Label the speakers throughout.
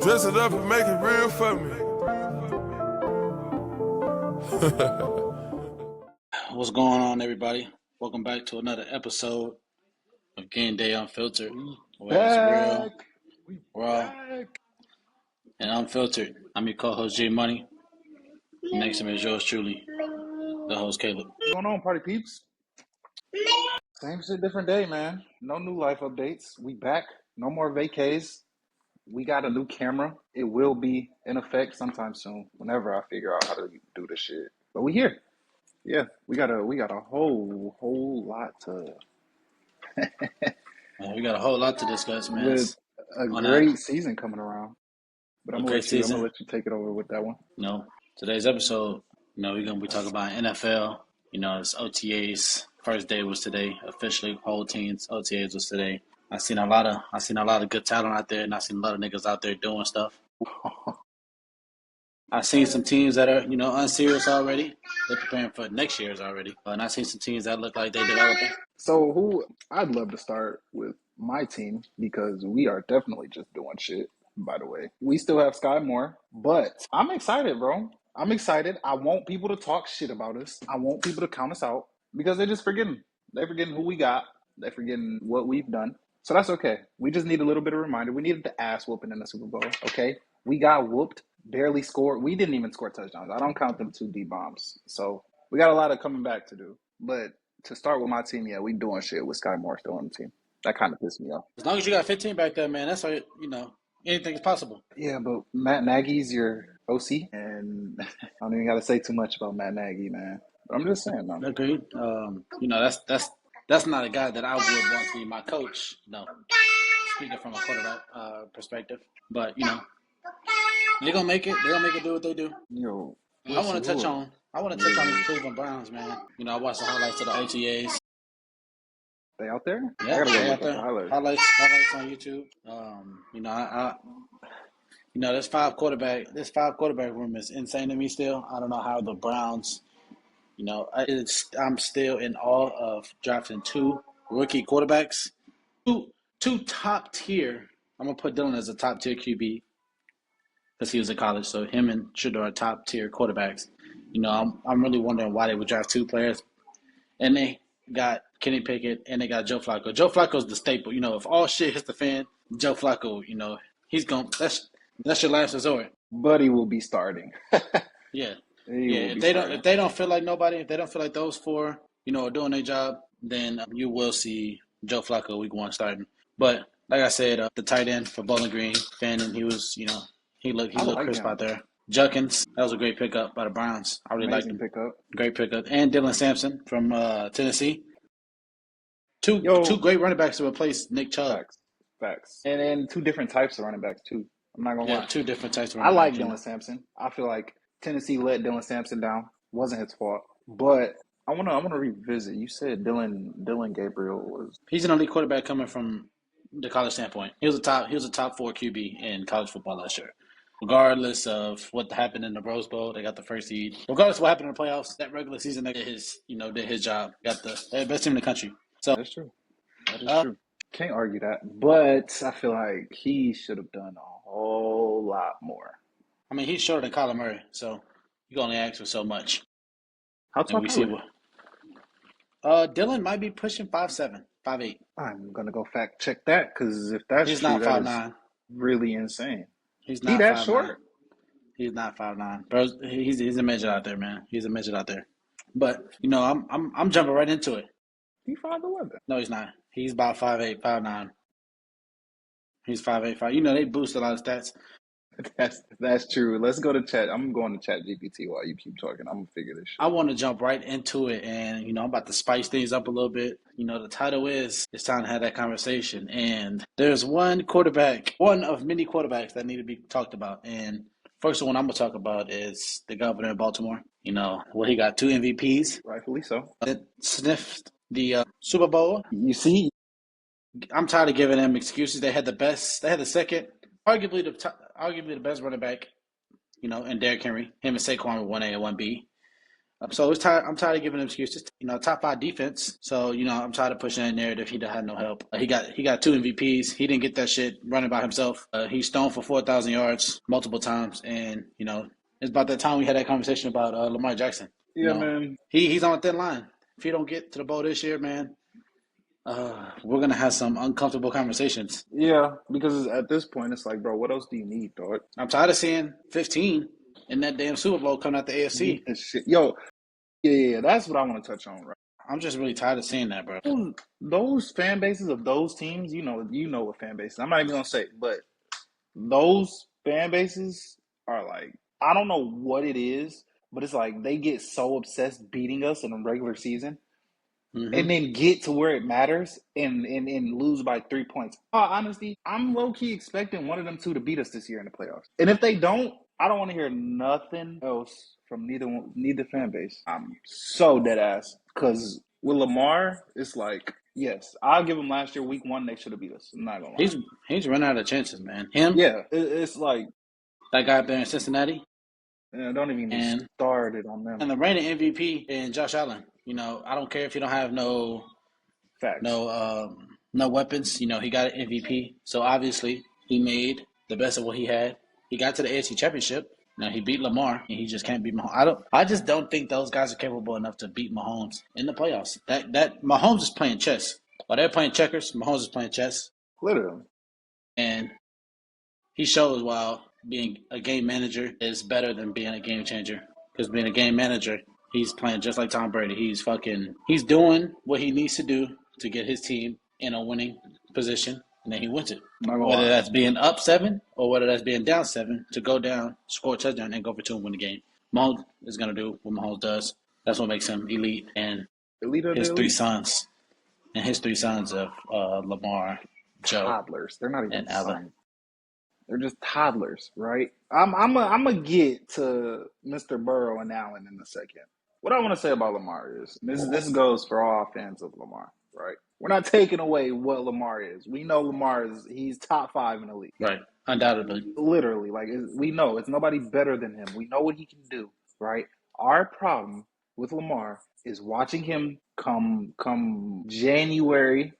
Speaker 1: Dress it up and make it real for me.
Speaker 2: What's going on, everybody? Welcome back to another episode of Game Day Unfiltered, where it's real, raw, and unfiltered. I'm your co-host, J Money. Next to me is yours truly, the host, Caleb.
Speaker 3: What's going on, party peeps? Same shit, different day, man. No new life updates. We back. No more vacays. We got a new camera. It will be in effect sometime soon, whenever I figure out how to do this shit. But we here. Yeah, we got a whole lot to
Speaker 2: We got a whole lot to discuss, man.
Speaker 3: with a great season coming around. But I'm gonna let you take it over with that one.
Speaker 2: Today's episode, we're gonna be talking about NFL. It's OTAs. First day was today. Officially, whole teams OTAs was today. I seen a lot of good talent out there, and I seen a lot of niggas out there doing stuff. I seen some teams that are, unserious already. They're preparing for next year's already. And I seen some teams that look like they're developing.
Speaker 3: So I'd love to start with my team because we are definitely just doing shit, by the way. We still have Sky Moore, but I'm excited, bro. I'm excited. I want people to talk shit about us. I want people to count us out because they're just forgetting. They're forgetting who we got. They're forgetting what we've done. So that's okay. We just need a little bit of reminder. We needed the ass whooping in the Super Bowl, okay? We got whooped, barely scored. We didn't even score touchdowns. I don't count them 2 D bombs. So we got a lot of coming back to do. But to start with my team, yeah, we doing shit with Sky Moore still on the team. That kind of pissed me off.
Speaker 2: As long as you got 15 back there, man, that's how, anything is possible.
Speaker 3: Yeah, but Matt Nagy's your OC, and I don't even got to say too much about Matt Nagy, man. But I'm just saying, man.
Speaker 2: Agreed. That's not a guy that I would want to be my coach. Speaking from a quarterback perspective, but they're gonna make it. They're gonna make it do what they do. I want to touch on the Cleveland Browns, man. I watched the highlights of the OTAs.
Speaker 3: They out there?
Speaker 2: Yeah, they out there. Highlights on YouTube. This five quarterback room is insane to me still. I don't know how the Browns. I'm still in awe of drafting 2 rookie quarterbacks, two top tier. I'm gonna put Dylan as a top tier QB because he was in college. So him and Shedeur are top tier quarterbacks. I'm really wondering why they would draft 2 players, and they got Kenny Pickett and they got Joe Flacco. Joe Flacco's the staple. If all shit hits the fan, Joe Flacco, he's going. That's your last resort.
Speaker 3: But he will be starting.
Speaker 2: Yeah. If they don't feel like those 4, are doing their job, then you will see Joe Flacco week 1 starting. But like I said, the tight end for Bowling Green, Fannin, he was, he looked crisp out there. Junkins, that was a great pickup by the Browns. I really liked him. Great pickup. And Dylan Sampson from Tennessee. Two great running backs to replace Nick Chubb.
Speaker 3: Facts. And then 2 different types of running backs too. I'm not gonna lie.
Speaker 2: 2 different types of running backs.
Speaker 3: I like Dylan Sampson. I feel like Tennessee let Dylan Sampson down. Wasn't his fault. But I wanna revisit. You said Dylan Gabriel was.
Speaker 2: He's an elite quarterback coming from the college standpoint. He was a top 4 QB in college football last year. Regardless of what happened in the Rose Bowl, they got the first seed. Regardless of what happened in the playoffs, that regular season, they did his job. Got the best team in the country. So
Speaker 3: that's true. That is true. Can't argue that. But I feel like he should have done a whole lot more.
Speaker 2: I mean, he's shorter than Kyler Murray, so you can only ask for so much.
Speaker 3: How tall is he?
Speaker 2: Dylan might be pushing 5'7", 5'8".
Speaker 3: I'm gonna go fact check that because if that's
Speaker 2: he's
Speaker 3: true,
Speaker 2: not
Speaker 3: that
Speaker 2: 5'9".
Speaker 3: is really insane.
Speaker 2: He's not
Speaker 3: that
Speaker 2: 5'9".
Speaker 3: short.
Speaker 2: He's not 5'9". Bro, he's a midget out there, man. He's a midget out there. But I'm jumping right into it.
Speaker 3: He's 5'11".
Speaker 2: No, he's not. He's about 5'8", 5'9". He's 5'8", 5. They boost a lot of stats.
Speaker 3: That's true. Let's go to chat. I'm going to chat GPT while you keep talking. I'm gonna figure this shit.
Speaker 2: I want to jump right into it, and I'm about to spice things up a little bit. The title is "It's time to have that conversation," and there's one of many quarterbacks that need to be talked about. And first one I'm gonna talk about is the governor of Baltimore. He got 2 MVPs,
Speaker 3: rightfully so.
Speaker 2: Sniffed the Super Bowl.
Speaker 3: You see,
Speaker 2: I'm tired of giving them excuses. They had the second, arguably the best running back, and Derrick Henry. Him and Saquon were 1A and 1B. So it's tired. I'm tired of giving him excuses. Top five defense. So I'm tired of pushing that narrative. He had no help. He got two MVPs. He didn't get that shit running by himself. He's thrown for 4,000 yards multiple times, and it's about that time we had that conversation about Lamar Jackson.
Speaker 3: Yeah, man.
Speaker 2: He's on a thin line. If he don't get to the bowl this year, man, we're gonna have some uncomfortable conversations.
Speaker 3: Yeah, because at this point, it's like, bro, what else do you need, dog?
Speaker 2: I'm tired of seeing 15 in that damn Super Bowl coming out the AFC.
Speaker 3: Beat this shit. Yo, yeah, that's what I want to touch on, right?
Speaker 2: I'm just really tired of seeing that, bro.
Speaker 3: Those fan bases of those teams, you know what fan bases. I'm not even gonna say, but those fan bases are like, I don't know what it is, but it's like they get so obsessed beating us in a regular season. And then get to where it matters and lose by 3 points. Honestly, I'm low-key expecting one of them two to beat us this year in the playoffs. And if they don't, I don't want to hear nothing else from neither fan base. I'm so dead ass. Because with Lamar, it's like, yes, I'll give him last year, week 1, they should have beat us. I'm not going to lie.
Speaker 2: He's run out of chances, man. Him?
Speaker 3: Yeah, it's like.
Speaker 2: That guy up there in Cincinnati?
Speaker 3: Don't even get started on them.
Speaker 2: And the reigning MVP and Josh Allen. I don't care if you don't have no weapons. He got an MVP. So obviously he made the best of what he had. He got to the AFC Championship. He beat Lamar, and he just can't beat Mahomes. I just don't think those guys are capable enough to beat Mahomes in the playoffs. That Mahomes is playing chess. While they're playing checkers, Mahomes is playing chess.
Speaker 3: Literally.
Speaker 2: And he shows while being a game manager is better than being a game changer. Because being a game manager, he's playing just like Tom Brady. He's doing what he needs to do to get his team in a winning position, and then he wins it. Whether that's being up 7 or whether that's being down 7, to go down, score a touchdown, and go for 2 and win the game. Mahomes is going to do what Mahomes does. That's what makes him elite. And his three sons of Lamar, Joe,
Speaker 3: toddlers. They're not even
Speaker 2: and Allen.
Speaker 3: They're just toddlers, right? I'm gonna get to Mr. Burrow and Allen in a second. What I want to say about Lamar is this goes for all fans of Lamar, right? We're not taking away what Lamar is. We know he's top 5 in the league,
Speaker 2: right? Undoubtedly,
Speaker 3: literally, we know it's nobody better than him. We know what he can do, right? Our problem with Lamar is watching him come January,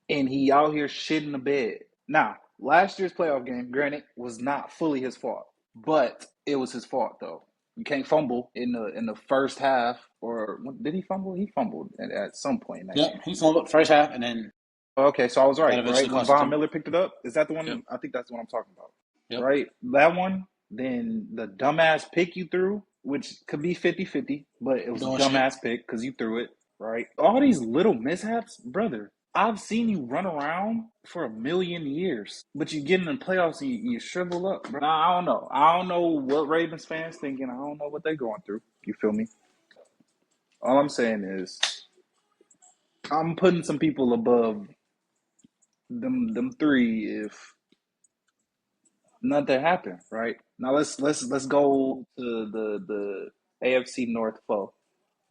Speaker 3: and he out here shitting the bed. Now, last year's playoff game, granted, was not fully his fault, but it was his fault though. You can't fumble in the first half, or did he fumble? He fumbled at some point in that game.
Speaker 2: He fumbled first half, and then.
Speaker 3: Okay, so I was right? When Von Miller picked it up, is that the one? Yep. I think that's the one I'm talking about. Yep. Right, that one. Then the dumbass pick you threw, which could be 50-50, but it was a dumbass pick because you threw it. Right, all these little mishaps, brother. I've seen you run around for a million years, but you get in the playoffs and you shrivel up. Bro. I don't know. I don't know what Ravens fans thinking. I don't know what they're going through. You feel me? All I'm saying is I'm putting some people above them 3 if nothing happened, right? Now let's go to the AFC North foe,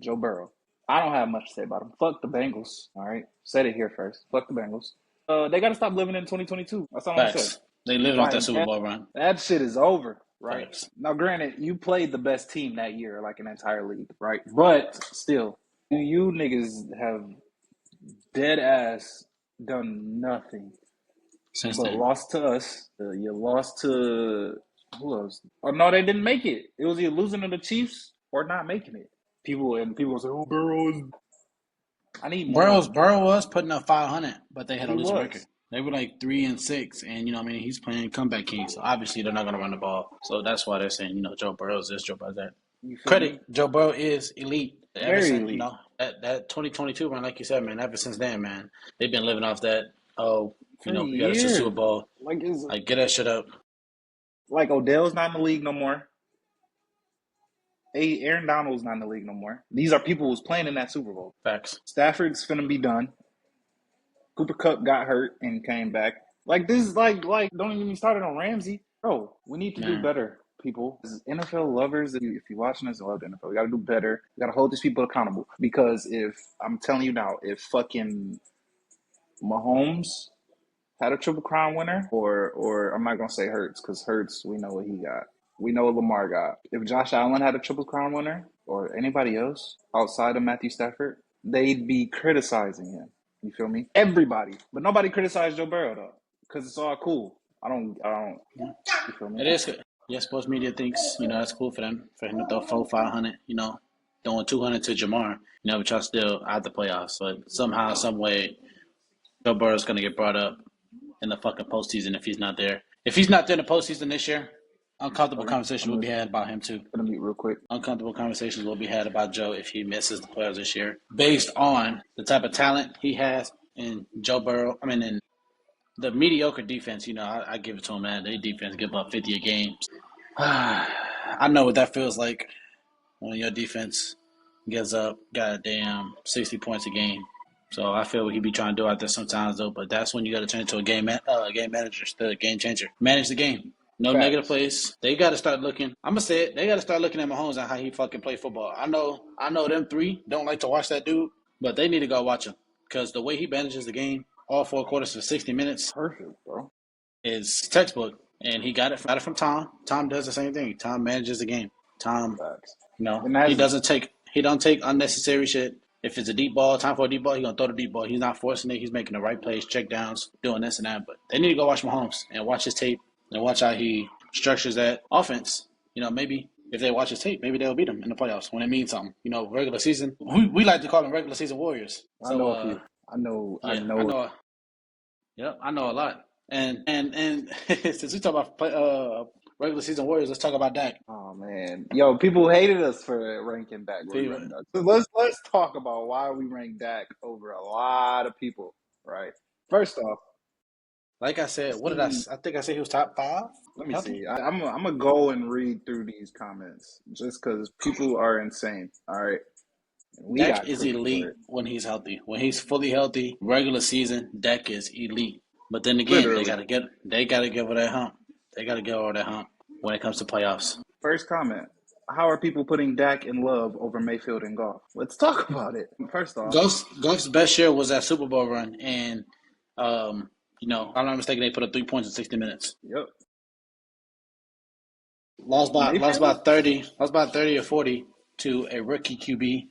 Speaker 3: Joe Burrow. I don't have much to say about him. Fuck the Bengals. All right, said it here first. Fuck the Bengals. They got to stop living in 2022. That's all I'm saying.
Speaker 2: They lived off that Super Bowl run.
Speaker 3: That shit is over, right? Facts. Now, granted, you played the best team that year, like an entire league, right? But still, you niggas have dead ass done nothing
Speaker 2: since
Speaker 3: but
Speaker 2: then.
Speaker 3: Lost to us. You lost to who else? Oh no, they didn't make it. It was either losing to the Chiefs or not making it. People say, "Oh, Burrow is." I need more.
Speaker 2: Burrow was putting up 500, but they had a losing record. They were like 3-6, and he's playing comeback king, so obviously they're not going to run the ball. So that's why they're saying, Joe Burrow's this, Joe Burrow's that. Credit, Joe Burrow is elite.
Speaker 3: Very elite.
Speaker 2: That 2022 run, like you said, man. Ever since then, man, they've been living off that. We got a Super Bowl. Get that shit up.
Speaker 3: Like Odell's not in the league no more. Aaron Donald's not in the league no more. These are people who's playing in that Super Bowl.
Speaker 2: Facts.
Speaker 3: Stafford's finna be done. Cooper Kupp got hurt and came back. This is like don't even get started on Ramsey. Bro, we need to do better, people. As NFL lovers, if you're watching this, I love the NFL. We got to do better. We got to hold these people accountable. Because I'm telling you now, if fucking Mahomes had a Triple Crown winner, or I'm not going to say Hurts, because Hurts, we know what he got. We know what Lamar got. If Josh Allen had a Triple Crown winner, or anybody else outside of Matthew Stafford, they'd be criticizing him. You feel me? Everybody, but nobody criticized Joe Burrow though, because it's all cool. I don't.
Speaker 2: Yeah.
Speaker 3: You feel me?
Speaker 2: It is good. Yeah, sports media thinks, that's cool for them, for him to throw 500, throwing 200 to Jamar, but y'all still out the playoffs. But somehow, some way, Joe Burrow's going to get brought up in the fucking postseason if he's not there. If he's not there in the postseason this year, uncomfortable conversations will be had about him too.
Speaker 3: Gonna mute real quick.
Speaker 2: Uncomfortable conversations will be had about Joe if he misses the playoffs this year, based on the type of talent he has in Joe Burrow. I mean, in the mediocre defense, I give it to him, man. Their defense give up 50 a game. I know what that feels like when your defense gives up goddamn 60 points a game. So I feel what he be trying to do out there sometimes, though. But that's when you got to turn into a game manager, still a game changer. Manage the game. No
Speaker 3: Facts.
Speaker 2: negative plays. They got to start looking. I'm gonna say it. They got to start looking at Mahomes and how he fucking play football. I know them three don't like to watch that dude, but they need to go watch him because the way he manages the game, all 4 quarters for 60 minutes,
Speaker 3: Perfect, bro.
Speaker 2: is textbook. And he got it from Tom. Tom does the same thing. Tom manages the game. Tom,
Speaker 3: Facts.
Speaker 2: he don't take unnecessary shit. If it's a deep ball, time for a deep ball, he's gonna throw the deep ball. He's not forcing it. He's making the right plays, check downs, doing this and that. But they need to go watch Mahomes and watch his tape and watch how he structures that offense. Maybe if they watch his tape, maybe they'll beat him in the playoffs when it means something. Regular season. We like to call them regular season warriors.
Speaker 3: I know a few. I know.
Speaker 2: Yep, I know a lot. And since we talk about regular season warriors, let's talk about Dak.
Speaker 3: Oh man, yo, people hated us for ranking Dak. So let's talk about why we rank Dak over a lot of people. Right. First off,
Speaker 2: like I said, I think I said he was top 5.
Speaker 3: Let me see. I'm gonna go and read through these comments just because people are insane. All right.
Speaker 2: Dak is elite when he's healthy. When he's fully healthy, regular season, Dak is elite. But then again,
Speaker 3: Literally.
Speaker 2: they gotta give her that hump. They gotta give her that hump when it comes to playoffs.
Speaker 3: First comment. How are people putting Dak and Love over Mayfield and Goff? Let's talk about it. First off,
Speaker 2: Goff's best year was that Super Bowl run, and if I'm not mistaken, they put up 3 points in 60 minutes.
Speaker 3: Yep.
Speaker 2: Lost by 30 or 40 to a rookie QB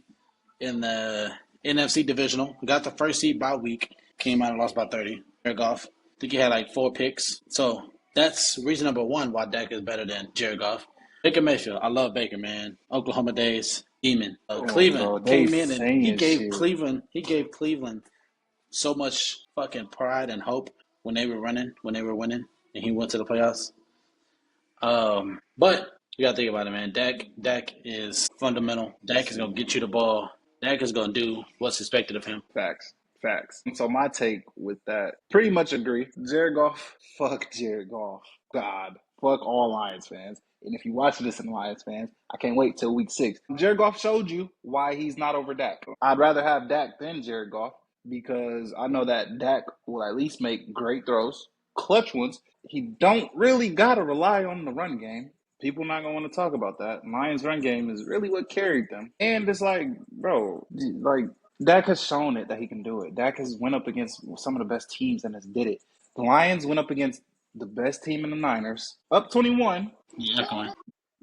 Speaker 2: in the NFC divisional. Got the first seed by week. Came out and lost by 30. Jared Goff. I think he had like 4 picks. So that's reason number 1 why Dak is better than Jared Goff. Baker Mayfield. I love Baker, man. Oklahoma days. Demon. Cleveland came in and he gave Cleveland so much fucking pride and hope when they were winning, and he went to the playoffs. But you gotta think about it, man. Dak is fundamental. Dak is gonna get you the ball. Dak is gonna do what's expected of him.
Speaker 3: Facts. And so my take with that, pretty much agree. Jared Goff, fuck Jared Goff. God, fuck all Lions fans. And if you watch this in Lions fans, I can't wait till week 6. Jared Goff showed you why he's not over Dak. I'd rather have Dak than Jared Goff because I know that Dak will at least make great throws, clutch ones. He don't really gotta rely on the run game. People not gonna want to talk about that. Lions run game is really what carried them. And it's like, bro, Dak has shown it that he can do it. Dak has went up against some of the best teams and has did it. The Lions went up against the best team in the Niners, up 21.
Speaker 2: Yeah, definitely.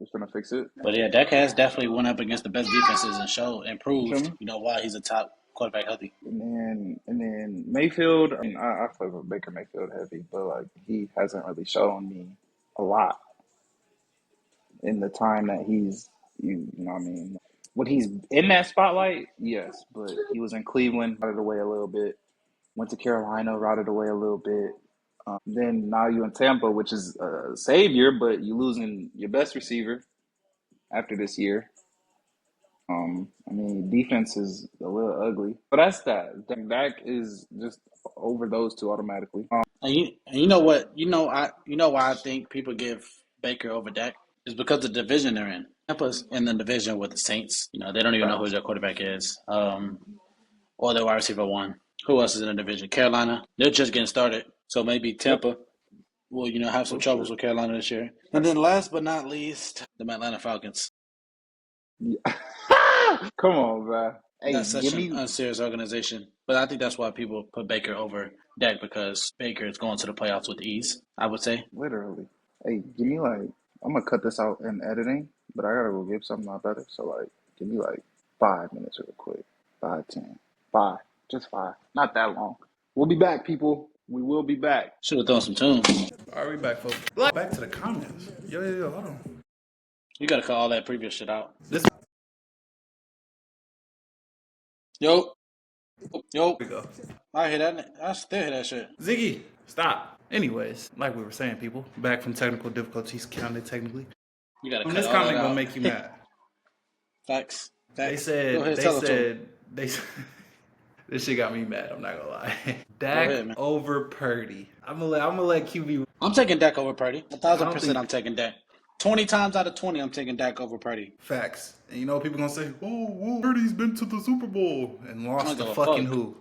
Speaker 3: Just gonna fix it.
Speaker 2: But yeah, Dak has definitely went up against the best defenses and proved, why he's a top quarterback healthy.
Speaker 3: And then Mayfield. I mean, I play with Baker Mayfield heavy, but he hasn't really shown me a lot in the time that he's when he's in that spotlight, yes, but he was in Cleveland, routed away a little bit. Went to Carolina, routed away a little bit. Then now you're in Tampa, which is a savior, but you're losing your best receiver after this year. Defense is a little ugly, but that's that. Dak is just over those two automatically.
Speaker 2: And you know what? Why I think people give Baker over Dak is because the division they're in. Tampa's in the division with the Saints. They don't even know who their quarterback is, or their wide receiver 1. Who else is in the division? Carolina. They're just getting started, so maybe Tampa will have some troubles with Carolina this year. And then last but not least, the Atlanta Falcons.
Speaker 3: Yeah. Come on, man. Hey,
Speaker 2: that's such an unserious organization. But I think that's why people put Baker over Dak, because Baker is going to the playoffs with ease, I would say.
Speaker 3: Literally. Hey, give me I'm going to cut this out in editing, but I got to go get something out better. So, Give me like 5 minutes real quick. 5, 10. 5. Just 5. Not that long. We'll be back, people. We will be back.
Speaker 2: Should have thrown some tunes.
Speaker 4: All right, we back, folks. Back to the comments. Yo, hold on.
Speaker 2: You gotta cut all that previous shit out.
Speaker 4: This
Speaker 2: Yo.
Speaker 4: we go.
Speaker 2: I hear that. I still hear that shit.
Speaker 4: Ziggy, stop. Anyways, like we were saying, people, back from technical difficulties, counted technically.
Speaker 2: You gotta cut
Speaker 4: This
Speaker 2: all
Speaker 4: comment
Speaker 2: that
Speaker 4: gonna
Speaker 2: out.
Speaker 4: make you mad.
Speaker 2: Facts.
Speaker 4: They
Speaker 2: Go ahead,
Speaker 4: said,
Speaker 2: tell it to 'em.
Speaker 4: this shit got me mad. I'm not gonna lie.
Speaker 2: ahead,
Speaker 4: Dak
Speaker 2: man.
Speaker 4: over Purdy. I'm gonna let QB.
Speaker 2: I'm taking Dak over Purdy. 1,000%
Speaker 4: think-
Speaker 2: I'm taking Dak. 20 times out of 20, I'm taking Dak over Purdy.
Speaker 4: Facts. And you know what people gonna say? Oh, Purdy's been to the Super Bowl and
Speaker 2: I
Speaker 4: lost
Speaker 2: don't
Speaker 4: to
Speaker 2: give a
Speaker 4: fucking
Speaker 2: fuck.
Speaker 4: who?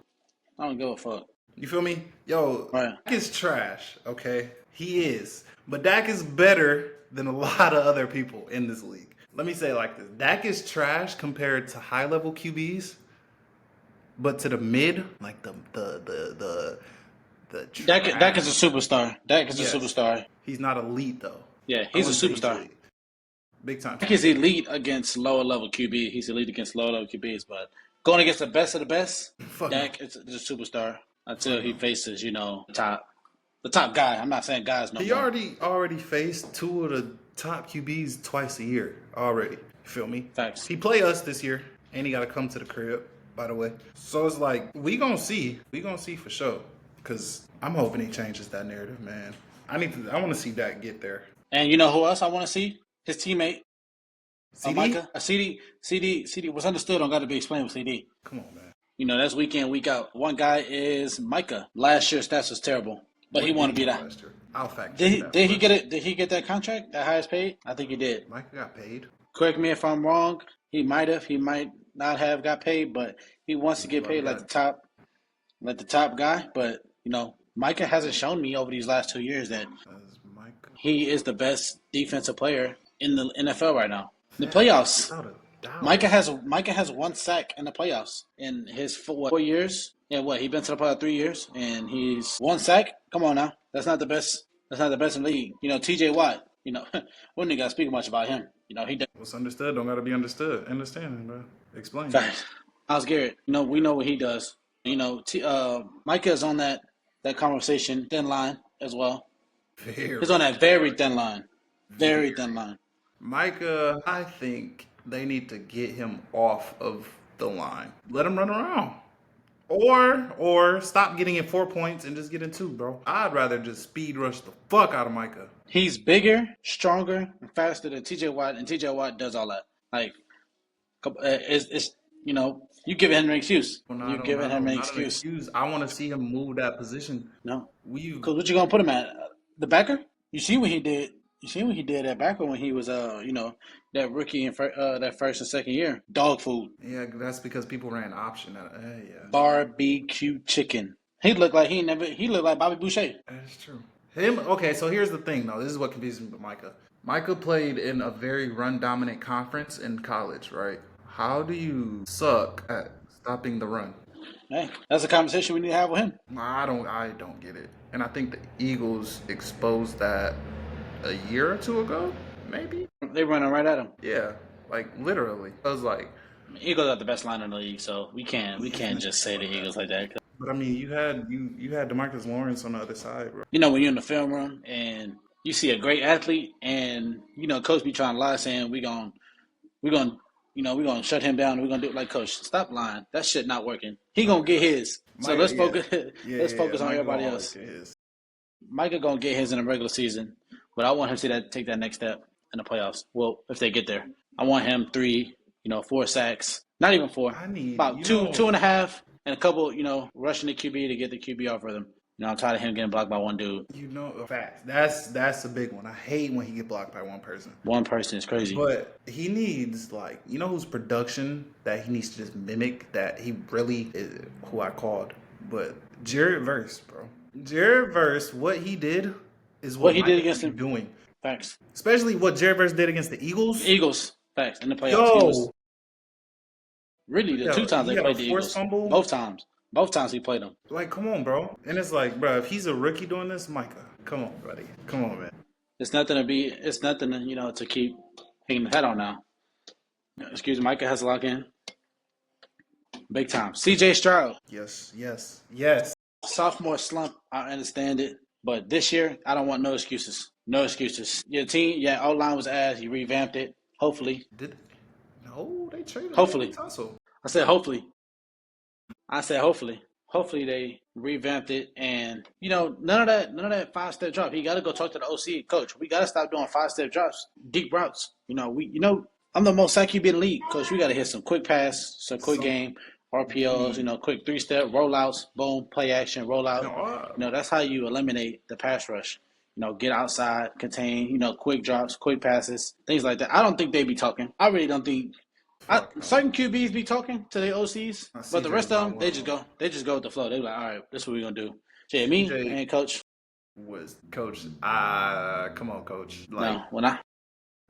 Speaker 2: I don't give a fuck.
Speaker 4: You feel me? Yo,
Speaker 2: Right.
Speaker 4: Dak is trash, okay? He is. But Dak is better than a lot of other people in this league. Let me say it like this. Dak is trash compared to high-level QBs, but to the mid, like the trash.
Speaker 2: Dak is a superstar. Dak is
Speaker 4: Yes.
Speaker 2: a superstar.
Speaker 4: He's not elite, though.
Speaker 2: Yeah,
Speaker 4: I
Speaker 2: he's a
Speaker 4: wouldn't say
Speaker 2: superstar.
Speaker 4: elite. Big time.
Speaker 2: Dak is elite against lower level QB. He's elite against lower level QBs, but going against the best of the best,
Speaker 4: Fuck
Speaker 2: Dak is a superstar until he faces, the top guy. I'm not saying guys no
Speaker 4: He
Speaker 2: more.
Speaker 4: already faced two of the top QBs twice a year already. You feel me?
Speaker 2: Facts.
Speaker 4: He play us this year, and he got to come to the crib, by the way. So it's like, we gonna see. We gonna see for sure. Because I'm hoping he changes that narrative, man. I want to see Dak get there.
Speaker 2: And you know who else I want to see? His teammate,
Speaker 4: CD?
Speaker 2: Micah. CD. What's understood don't got to be explained with CD.
Speaker 4: Come on, man.
Speaker 2: You know, that's week in, week out. One guy is Micah. Last year's stats was terrible, but he want to be that.
Speaker 4: Last year. I'll fact check
Speaker 2: Did he?
Speaker 4: that
Speaker 2: Did he
Speaker 4: first.
Speaker 2: get it? Did he get that contract? That highest paid? I think he did.
Speaker 4: Micah got paid.
Speaker 2: Correct me if I'm wrong. He might have. He might not have got paid, but he wants to get paid like the top guy. But you know, Micah hasn't shown me over these last 2 years that
Speaker 4: That's Micah.
Speaker 2: he is the best defensive player in the NFL right now. The playoffs.
Speaker 4: Without a doubt.
Speaker 2: Micah has 1 sack in the playoffs in his 4 years. And what, he been to the playoffs 3 years and he's 1 sack? Come on now. That's not the best. That's not the best in the league. You know, TJ Watt, you know, wouldn't got to speak much about him. You know, he does.
Speaker 4: What's understood don't gotta be understood. Understanding, bro. Explain.
Speaker 2: Facts. Myles Garrett, you know, we know what he does. You know, Micah is on that conversation thin line as well. He's on that very thin line. Very thin line.
Speaker 4: Micah, I think they need to get him off of the line. Let him run around. Or stop getting in 4 points and just get in 2, bro. I'd rather just speed rush the fuck out of Micah.
Speaker 2: He's bigger, stronger, and faster than TJ Watt, and TJ Watt does all that. Like, it's you know, you giving him an excuse. You're giving him an excuse.
Speaker 4: I want to see him move that position.
Speaker 2: No, because what you gonna put him at? The backer? You see what he did? You see what he did at backer when he was you know, that rookie in that first and second year? Dog food.
Speaker 4: Yeah, that's because people ran option. Yeah,
Speaker 2: Barbecue chicken. He looked like he looked like Bobby Boucher.
Speaker 4: that's true. Okay, so here's the thing, though. This is what confuses me with Micah. Micah played in a very run-dominant conference in college, right? How do you suck at stopping the run?
Speaker 2: Hey, that's a conversation we need to have with him.
Speaker 4: I don't get it. And I think the Eagles exposed that a year or 2 ago, maybe?
Speaker 2: They running right at him.
Speaker 4: Yeah, like literally. I was like,
Speaker 2: Eagles are the best line in the league, so we can't just say the Eagles like that.
Speaker 4: but I mean, you had DeMarcus Lawrence on the other side, bro.
Speaker 2: You know, when you're in the film room and you see a great athlete, and you know, coach be trying to lie, saying we're gonna shut him down. We're gonna do it like coach. Stop lying. That shit not working. He gonna get his. So let's focus. Let's focus on everybody else. Micah gonna get his in the regular season, but I want him to take that next step in the playoffs. Well, if they get there, I want him 3, 4 sacks. Not even 4. About 2.5, and a couple, rushing the QB to get the QB off rhythm. I'm tired of him getting blocked by one dude.
Speaker 4: Facts. That's a big one. I hate when he get blocked by one person.
Speaker 2: One person is crazy.
Speaker 4: But he needs, whose production that he needs to just mimic, that he really is, who I called. But Jared Verse, bro. Jared Verse, what he did is what
Speaker 2: he did against him.
Speaker 4: Doing.
Speaker 2: Facts.
Speaker 4: Especially what Jared Verse did against the Eagles.
Speaker 2: Eagles. Facts. In the playoffs. Really, the 2 times they played the Eagles.
Speaker 4: Fumble.
Speaker 2: Both times he played them.
Speaker 4: Come on, bro. And it's bro, if he's a rookie doing this, Micah, come on, buddy. Come on, man.
Speaker 2: It's nothing to keep hanging the head on now. Excuse me, Micah has to lock in. Big time. CJ Stroud.
Speaker 4: Yes.
Speaker 2: Sophomore slump, I understand it. But this year, I don't want no excuses. No excuses. Your team, O-line was ass. You revamped it. Hopefully.
Speaker 4: No, they traded
Speaker 2: Hopefully.
Speaker 4: Tussle.
Speaker 2: I said hopefully. Hopefully. Hopefully they revamped it, and none of that 5-step drop. He got to go talk to the OC coach. We got to stop doing 5-step drops, deep routes. I'm the most sack QB in the league, coach. We got to hit some quick pass, some quick game, RPOs. Quick 3-step rollouts, boom, play action, rollout. That's how you eliminate the pass rush. Get outside, contain. Quick drops, quick passes, things like that. I don't think they be talking. I really don't think. Certain QBs be talking to their OCs, but the rest of them, they just go with the flow. They be like, all right, this is what we're gonna do. Yeah, me and coach
Speaker 4: was coach. Come on, coach.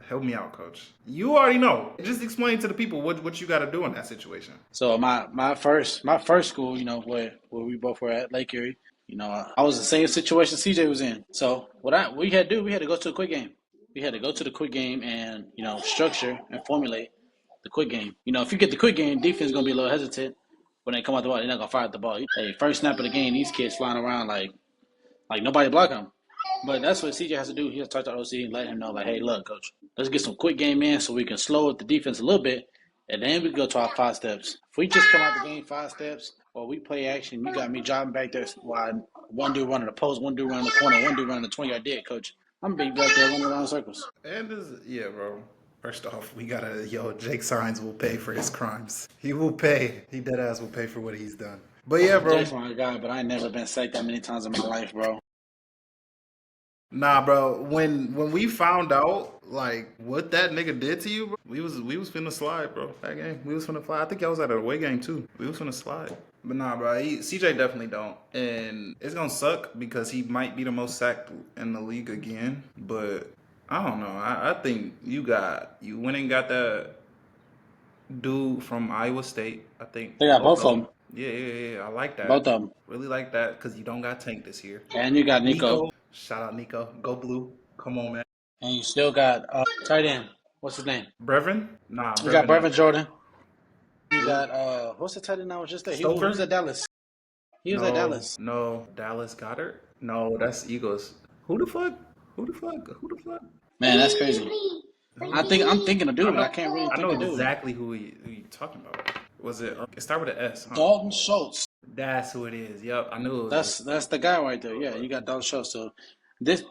Speaker 4: Help me out, coach. You already know. Just explain to the people what you got to do in that situation.
Speaker 2: So my first school, where we both were at, Lake Erie. I was in the same situation CJ was in. So we had to do, we had to go to a quick game. We had to go to the quick game and structure and formulate the quick game. If you get the quick game, defense is gonna be a little hesitant when they come out the ball. They're not gonna fire at the ball. Hey, first snap of the game, these kids flying around like nobody block them. But that's what CJ has to do. He has to talk to OC and let him know, like, hey, look, coach, let's get some quick game in so we can slow up the defense a little bit, and then we can go to our 5 steps. If we just come out the game 5 steps, or we play action, you got me driving back there while one dude running the post, one dude running the corner, one dude running the 20-yard dead, coach. I'm gonna be back there running around in circles.
Speaker 4: And bro. First off, we gotta, Jake Signs will pay for his crimes. He will pay. He dead ass will pay for what he's done. But yeah, bro.
Speaker 2: Jake's my guy, but I ain't never been sacked that many times in my life, bro.
Speaker 4: Nah, bro. When we found out what that nigga did to you, bro, we was finna slide, bro. That game, we was finna fly. I think I was at a away game too. We was finna slide. But nah, bro. CJ definitely don't, and it's gonna suck because he might be the most sacked in the league again. But I don't know. I think you went and got that dude from Iowa State. I think
Speaker 2: they got both of them.
Speaker 4: Yeah. I like that.
Speaker 2: Both of them.
Speaker 4: Really like that because you don't got Tank this year.
Speaker 2: And you got Nico.
Speaker 4: Shout out Nico. Go Blue. Come on, man.
Speaker 2: And you still got tight end. What's his name?
Speaker 4: Brevin? Nah.
Speaker 2: You got Brevin Jordan. You got what's the tight end that was just there? He was at Dallas. He was at Dallas.
Speaker 4: No, Dallas Goddard? No, that's Eagles. Who the fuck?
Speaker 2: Man, that's crazy. I'm thinking of dude, but I can't really think of dude.
Speaker 4: I know exactly who you talking about. Was it? It started with an S. Huh?
Speaker 2: Dalton Schultz.
Speaker 4: That's who it is. Yep, I knew it was.
Speaker 2: That's the guy right there. Yeah, you got Dalton Schultz. So this,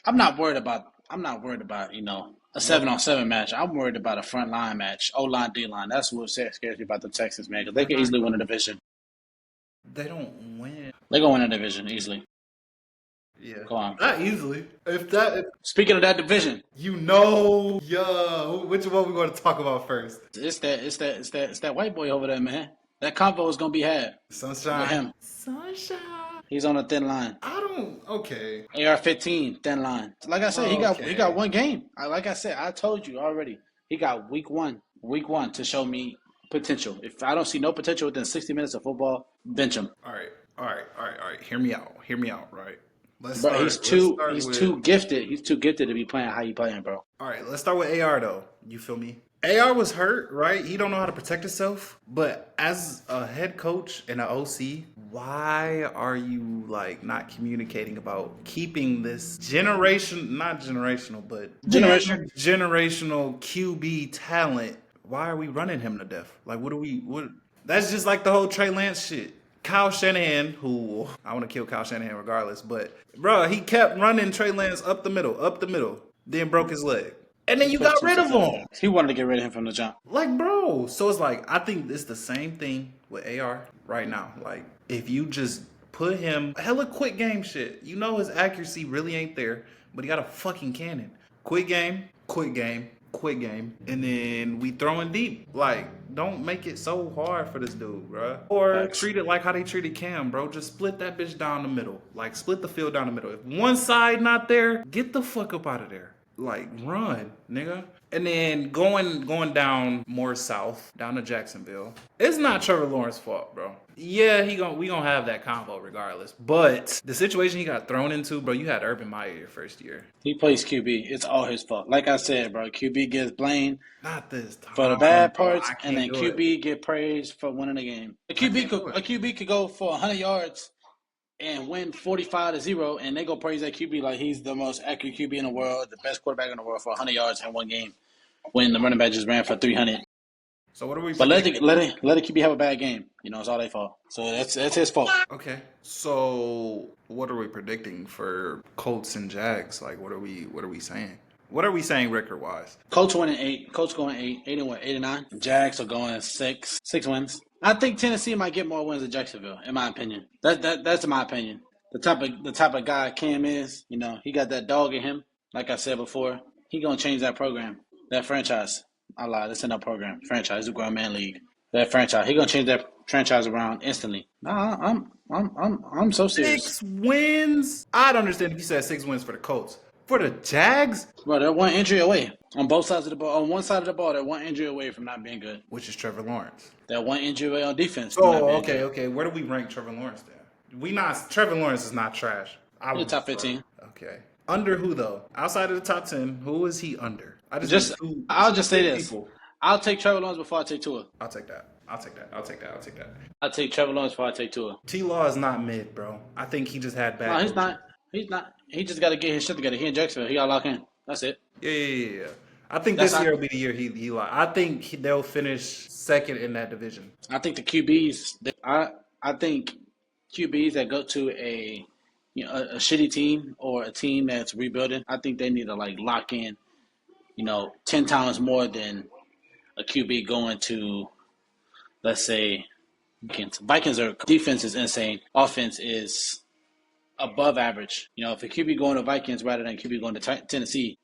Speaker 2: I'm not worried about a 7-on-7 match. I'm worried about a front line match, O-line, D-line. That's what scares me about the Texans, man, because they can easily win a division.
Speaker 4: They don't win.
Speaker 2: They're gonna win a division easily.
Speaker 4: Yeah.
Speaker 2: Go on.
Speaker 4: Not easily.
Speaker 2: Speaking of that division,
Speaker 4: which one we going to talk about first?
Speaker 2: It's that white boy over there, man. That combo is gonna be had.
Speaker 4: Sunshine.
Speaker 2: With him.
Speaker 4: Sunshine.
Speaker 2: He's on a thin line.
Speaker 4: Okay.
Speaker 2: AR-15, thin line. Like I said, he got one game. Like I said, I told you already. He got week one to show me potential. If I don't see no potential within 60 minutes of football, bench him.
Speaker 4: All right. Hear me out, right?
Speaker 2: He's too gifted. He's too gifted to be playing how he playing, bro.
Speaker 4: All right, let's start with AR though. You feel me? AR was hurt, right? He don't know how to protect himself. But as a head coach and an OC, why are you not communicating about keeping this generational QB talent? Why are we running him to death? What? That's just like the whole Trey Lance shit. Kyle Shanahan, who I want to kill Kyle Shanahan regardless, but bro, he kept running Trey Lance up the middle, then broke his leg. And then you got rid of him.
Speaker 2: He wanted to get rid of him from the jump.
Speaker 4: Bro. So it's I think it's the same thing with AR right now. If you just put him hella quick game shit, his accuracy really ain't there, but he got a fucking cannon. Quick game, and then we throwing deep. Don't make it so hard for this dude, bro. Or treat it like how they treated Cam, bro. Just split that bitch down the middle. Split the field down the middle. If one side not there, get the fuck up out of there. Like run, nigga. And then going down more south, down to Jacksonville. It's not Trevor Lawrence's fault, bro. Yeah, we gonna have that combo regardless. But the situation he got thrown into, bro, you had Urban Meyer your first year.
Speaker 2: He plays QB. It's all his fault. Like I said, bro, QB gets blamed
Speaker 4: Not this time.
Speaker 2: for the bad
Speaker 4: bro.
Speaker 2: parts,
Speaker 4: I
Speaker 2: and then
Speaker 4: can't do
Speaker 2: QB
Speaker 4: it.
Speaker 2: get praised for winning the game. A
Speaker 4: can't
Speaker 2: QB
Speaker 4: do it.
Speaker 2: could go for 100 yards and win 45-0, and they go praise that QB like he's the most accurate QB in the world, the best quarterback in the world for 100 yards in one game, when the running back just ran for 300.
Speaker 4: So what are we?
Speaker 2: But let the QB have a bad game. You know, it's all their fault. So that's his fault.
Speaker 4: Okay. So what are we predicting for Colts and Jags? Like, what are we saying? What are we saying record wise?
Speaker 2: Colts winning 8. Colts going 8 and what? 8 and 9. Jags are going 6 wins. I think Tennessee might get more wins than Jacksonville, in my opinion. That's my opinion. The type of guy Cam is, you know, he got that dog in him. Like I said before, he gonna change that program, that franchise. I lied. This ain't no program. Franchise. It's a grown man league. That franchise. He gonna change that franchise around instantly. Nah, I'm so serious.
Speaker 4: 6 wins? I'd understand if you said 6 wins for the Colts. For the Jags?
Speaker 2: Bro, they're one injury away. On both sides of the ball. On one side of the ball, they're one injury away from not being good.
Speaker 4: Which is Trevor Lawrence.
Speaker 2: They're one injury away on defense.
Speaker 4: Oh, okay. Where do we rank Trevor Lawrence then? Trevor Lawrence is not trash.
Speaker 2: He's top 15.
Speaker 4: Okay. Under who though? Outside of the top 10, who is he under?
Speaker 2: I'll just say this.
Speaker 4: People.
Speaker 2: I'll take Trevor Lawrence before I take Tua.
Speaker 4: I'll take that.
Speaker 2: I'll take Trevor Lawrence before I take Tua.
Speaker 4: T-Law is not mid, bro. I think he just had bad.
Speaker 2: No, he's not. He just got to get his shit together. He in Jacksonville. He got to lock in. That's it.
Speaker 4: Yeah. I think this year will be the year he I think they'll finish second in that division.
Speaker 2: I think the QBs. I think QBs that go to a shitty team or a team that's rebuilding. I think they need to like lock in, 10 times more than a QB going to, let's say, Vikings. Are defense is insane. Offense is above average. If a QB going to Vikings rather than QB going to Tennessee,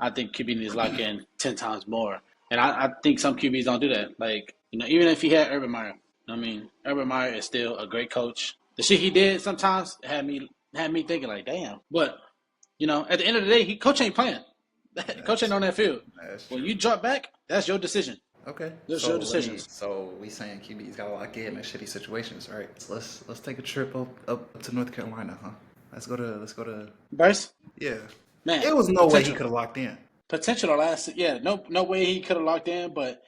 Speaker 2: I think QB needs to lock in 10 times more. And I think some QBs don't do that. Like, even if he had Urban Meyer, Urban Meyer is still a great coach. The shit he did sometimes had me thinking like, damn. But, at the end of the day, coach ain't playing. Coach ain't on that field. When you drop back, that's your decision.
Speaker 4: Okay.
Speaker 2: That's your decisions.
Speaker 4: So we saying QB's got to lock in shitty situations, right? So let's take a trip up to North Carolina, huh? Let's go to
Speaker 2: Bryce?
Speaker 4: Yeah.
Speaker 2: Man,
Speaker 4: there was no way he could have locked in.
Speaker 2: Potential no way he could have locked in, but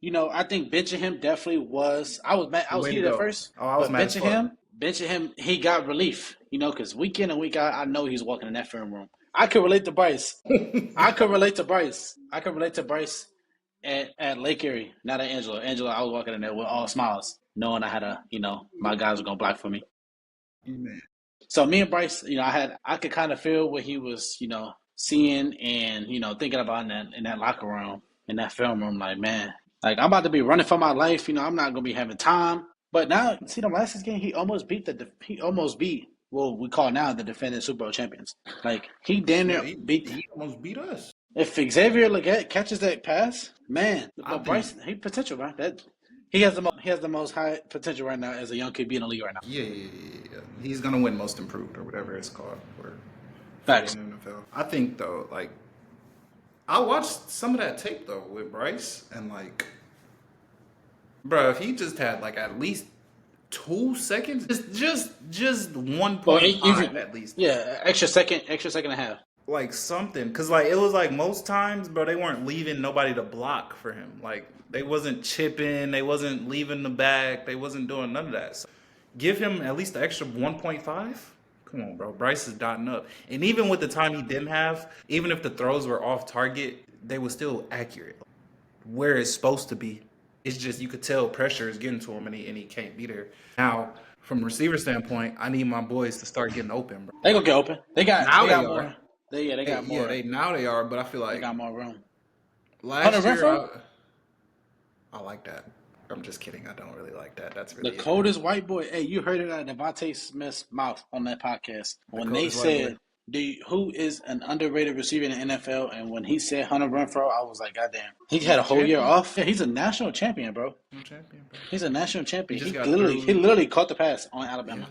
Speaker 2: I think benching him definitely was. I was heated at first.
Speaker 4: Oh, I was mad
Speaker 2: benching him, he got relief. Because week in and week out, I know he's walking in that film room. I could relate to Bryce. I could relate to Bryce at Lake Erie, not at Angela. Angela, I was walking in there with all smiles, knowing I had my guys were gonna block for me.
Speaker 4: Man.
Speaker 2: So me and Bryce, I could kind of feel what he was, seeing and thinking about in that locker room, in that film room. Like, man, like I'm about to be running for my life. I'm not gonna be having time. But now, see, the last game he almost beat what we call now the defending Super Bowl champions. Like he damn near
Speaker 4: he almost beat us.
Speaker 2: If Xavier Legette catches that pass, man, Bryce, he potential, man. He has the most high potential right now as a young QB in the league right now.
Speaker 4: Yeah. He's gonna win most improved or whatever it's called.
Speaker 2: Facts.
Speaker 4: In the NFL. I think though, like I watched some of that tape though with Bryce and like, bro, if he just had like at least 2 seconds, just 1.5 at least.
Speaker 2: Yeah, extra second and a half.
Speaker 4: Like something, because like it was like most times, bro, they weren't leaving nobody to block for him. Like they wasn't chipping, they wasn't leaving the back, they wasn't doing none of that. So give him at least the extra 1.5. Come on, bro. Bryce is dotting up, and even with the time he didn't have, even if the throws were off target, they were still accurate where it's supposed to be. It's just you could tell pressure is getting to him, and he can't be there. Now, from a receiver standpoint, I need my boys to start getting open, bro.
Speaker 2: They gonna get open. They got more. They got more.
Speaker 4: Yeah, they are, but I feel like
Speaker 2: they got more room.
Speaker 4: Last year, I like that. I'm just kidding. I don't really like that. That's really
Speaker 2: the coldest white boy. Hey, you heard it out of Devontae Smith's mouth on that podcast when they said, "Who is an underrated receiver in the NFL?" And when he said Hunter Renfrow, I was like, "Goddamn!" He had a whole year off. Yeah, he's a national champion, bro. He's a national champion. He literally caught the pass on Alabama.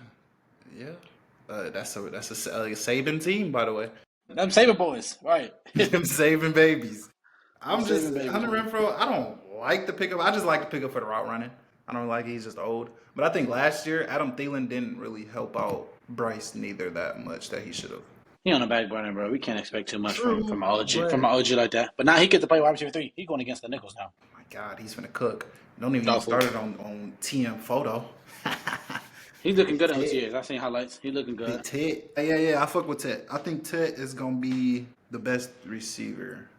Speaker 4: Yeah. That's a Saban team, by the way.
Speaker 2: Them Saber boys, right?
Speaker 4: Them saving babies. I'm
Speaker 2: Saving
Speaker 4: just
Speaker 2: babies,
Speaker 4: Hunter
Speaker 2: man.
Speaker 4: Renfro. I don't like the pickup. I just like the pickup for the route running. I don't like he's just old. But I think last year Adam Thielen didn't really help out Bryce neither that much that he should have.
Speaker 2: He on the back burner, bro. We can't expect too much from
Speaker 4: True,
Speaker 2: an OG from
Speaker 4: but
Speaker 2: an OG like that. But now he gets to play wide receiver 3. He going against the Nichols now.
Speaker 4: my God, he's finna cook. Don't even get me
Speaker 2: Dog food.
Speaker 4: started on TM photo.
Speaker 2: He's looking good at
Speaker 4: Ted.
Speaker 2: OTAs. I seen highlights. He looking good.
Speaker 4: Ted. Yeah. I fuck with Ted. I think Ted is gonna be the best receiver.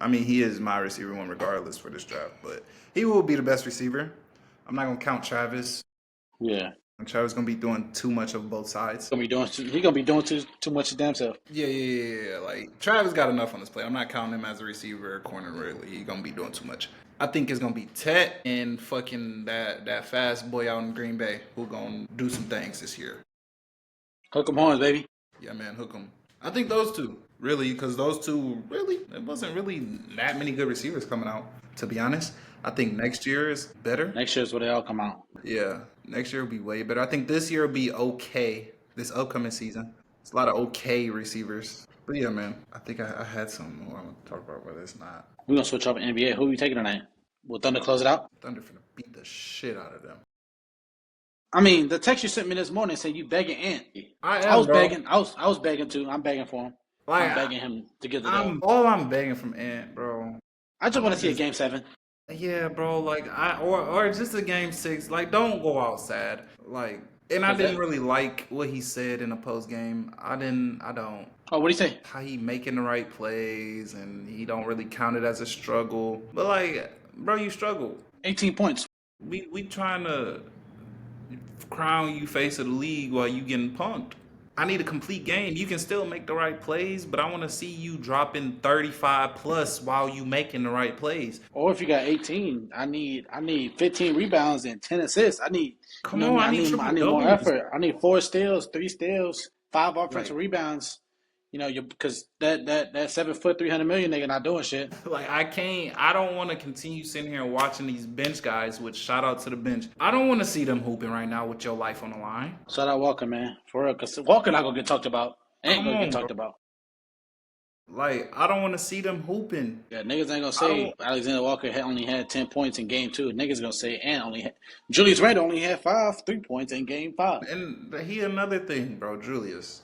Speaker 4: I mean, he is my receiver one regardless for this draft, but he will be the best receiver. I'm not gonna count Travis.
Speaker 2: Yeah.
Speaker 4: And Travis gonna be doing too much of both sides.
Speaker 2: He gonna be doing too much of damn self.
Speaker 4: Yeah. Like Travis got enough on his plate. I'm not counting him as a receiver or corner really. He gonna be doing too much. I think it's gonna be Tet and fucking that fast boy out in Green Bay who gonna do some things this year.
Speaker 2: Hook 'em horns, baby.
Speaker 4: Yeah, man, hook them. I think those two really, because those two really, it wasn't really that many good receivers coming out. To be honest, I think next year is better.
Speaker 2: Next year's where they all come out.
Speaker 4: Yeah, next year will be way better. I think this year will be okay. This upcoming season, it's a lot of okay receivers. But yeah, man, I think I had something more I want to talk about, whether it's not.
Speaker 2: We're gonna switch up NBA. Who are we taking tonight? Will Thunder close it out?
Speaker 4: Thunder finna beat the shit out of them.
Speaker 2: I mean, the text you sent me this morning said you begging Ant.
Speaker 4: I was
Speaker 2: begging. I was begging too. I'm begging for him.
Speaker 4: Like,
Speaker 2: I'm begging him to get the dub.
Speaker 4: all I'm begging from Ant, bro.
Speaker 2: I just want to see a game 7.
Speaker 4: Yeah, bro. Like or just a game 6. Like, don't go out sad. Like, and I didn't really like what he said in the post game. I don't.
Speaker 2: Oh, what do you say?
Speaker 4: How he making the right plays and he don't really count it as a struggle. But like, bro, you struggle.
Speaker 2: 18 points.
Speaker 4: We trying to crown you face of the league while you getting punked. I need a complete game. You can still make the right plays, but I want to see you dropping 35 plus while you making the right plays.
Speaker 2: Or if you got 18, I need 15 rebounds and 10 assists. I need
Speaker 4: Come on, I need
Speaker 2: more
Speaker 4: triple-doubles.
Speaker 2: effort. I need 4 steals, 3 steals, 5 offensive rebounds. You know, because that 7 foot 300 million nigga not doing shit.
Speaker 4: Like, I don't want to continue sitting here and watching these bench guys, which shout out to the bench. I don't want to see them hooping right now with your life on the line.
Speaker 2: Shout out Walker, man. For real, because Walker not gonna get talked about. Ain't gonna get talked about.
Speaker 4: Like, I don't want to see them hooping.
Speaker 2: Yeah, niggas ain't gonna say Alexander Walker only had 10 points in game 2. Niggas gonna say Julius Randle only had 3 points in game 5.
Speaker 4: And he another thing, bro. Julius,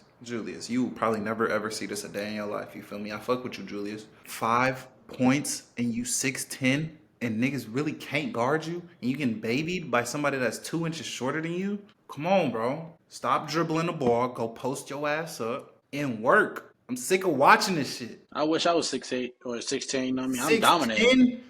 Speaker 4: you will probably never ever see this a day in your life. You feel me? I fuck with you, Julius. 5 points and you 6'10", and niggas really can't guard you, and you getting babied by somebody that's 2 inches shorter than you. Come on, bro. Stop dribbling the ball. Go post your ass up and work. I'm sick of watching this shit.
Speaker 2: I wish I was 6'8" or 6'10", you know what I mean? I'm
Speaker 4: 6'10",
Speaker 2: dominating.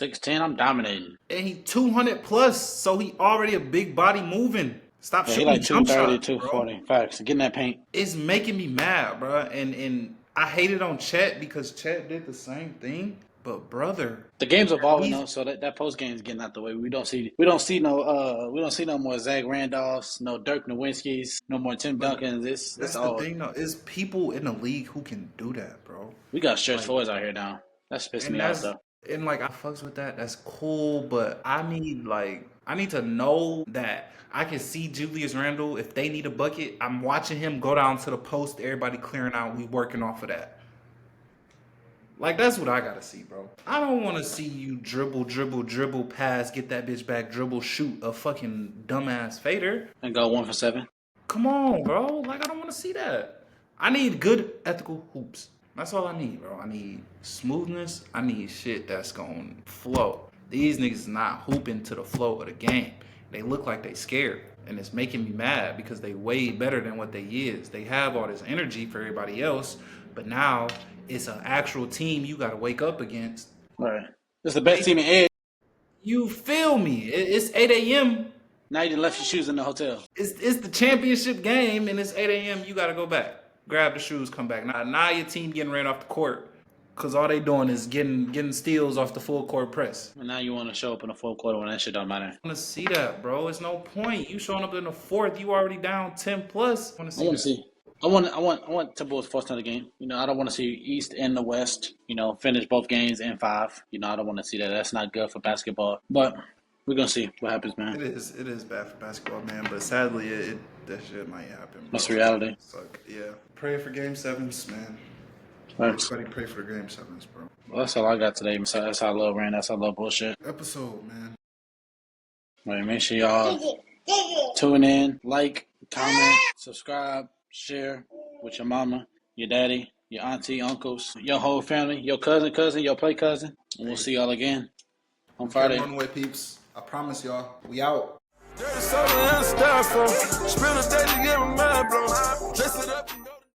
Speaker 2: 6'10", I'm dominating.
Speaker 4: and he 200 plus, so he already a big body moving. Stop
Speaker 2: Yeah, he
Speaker 4: shooting
Speaker 2: like
Speaker 4: jump
Speaker 2: 230,
Speaker 4: shots, bro.
Speaker 2: 240. Facts. Getting that paint.
Speaker 4: It's making me mad, bro. And I hate it on Chet because Chet did the same thing. But brother,
Speaker 2: The game's evolving though, so that post game is getting out the way. We don't see no more Zach Randolphs, no Dirk Nowinski's, no more Tim Duncans.
Speaker 4: that's
Speaker 2: It's
Speaker 4: the
Speaker 2: all
Speaker 4: thing, though. Is people in the league who can do that, bro.
Speaker 2: we got stretch fours out here now. That's pissing me off though.
Speaker 4: And like I fucks with that. That's cool, but I need to know that I can see Julius Randle. If they need a bucket, I'm watching him go down to the post. Everybody clearing out. We working off of that. Like, that's what I gotta see, bro. I don't want to see you dribble, pass, get that bitch back, dribble, shoot a fucking dumbass fader.
Speaker 2: And go 1 for 7.
Speaker 4: Come on, bro. Like, I don't want to see that. I need good, ethical hoops. That's all I need, bro. I need smoothness. I need shit that's going to flow. These niggas not hooping to the flow of the game. They look like they scared. And it's making me mad because they way better than what they is. They have all this energy for everybody else, but now it's an actual team you got to wake up against.
Speaker 2: Right. It's the best team in Ed.
Speaker 4: You feel me? It's 8 a.m.
Speaker 2: Now you done left your shoes in the hotel.
Speaker 4: It's the championship game, and it's 8 a.m. You got to go back. Grab the shoes, come back. Now your team getting ran off the court because all they doing is getting steals off the full court press.
Speaker 2: And now you want to show up in the fourth quarter when that shit don't matter.
Speaker 4: I want to see that, bro. It's no point. You showing up in the fourth, you already down 10 plus. I want to see.
Speaker 2: I want Timberwolves first another game. You know, I don't want to see East and the West, you know, finish both games in 5. You know, I don't want to see that. That's not good for basketball. But we're gonna see what happens, man.
Speaker 4: It is bad for basketball, man. But sadly, that shit might happen. Bro.
Speaker 2: That's reality.
Speaker 4: Suck. Yeah. Pray for Game 7s, man.
Speaker 2: Thanks.
Speaker 4: Everybody pray for the Game 7s, bro.
Speaker 2: Well, that's all I got today. That's how I love rain. That's how I love bullshit.
Speaker 4: Episode, man.
Speaker 2: Right, make sure y'all tune in, like, comment, subscribe, share with your mama, your daddy, your auntie, uncles, your whole family, your cousin, your play cousin. And we'll see y'all again on Friday.
Speaker 4: Runway peeps. I promise y'all. We out.
Speaker 1: Dirty soda and styrofoam. Spend a day to get my mind blown. Dress it up.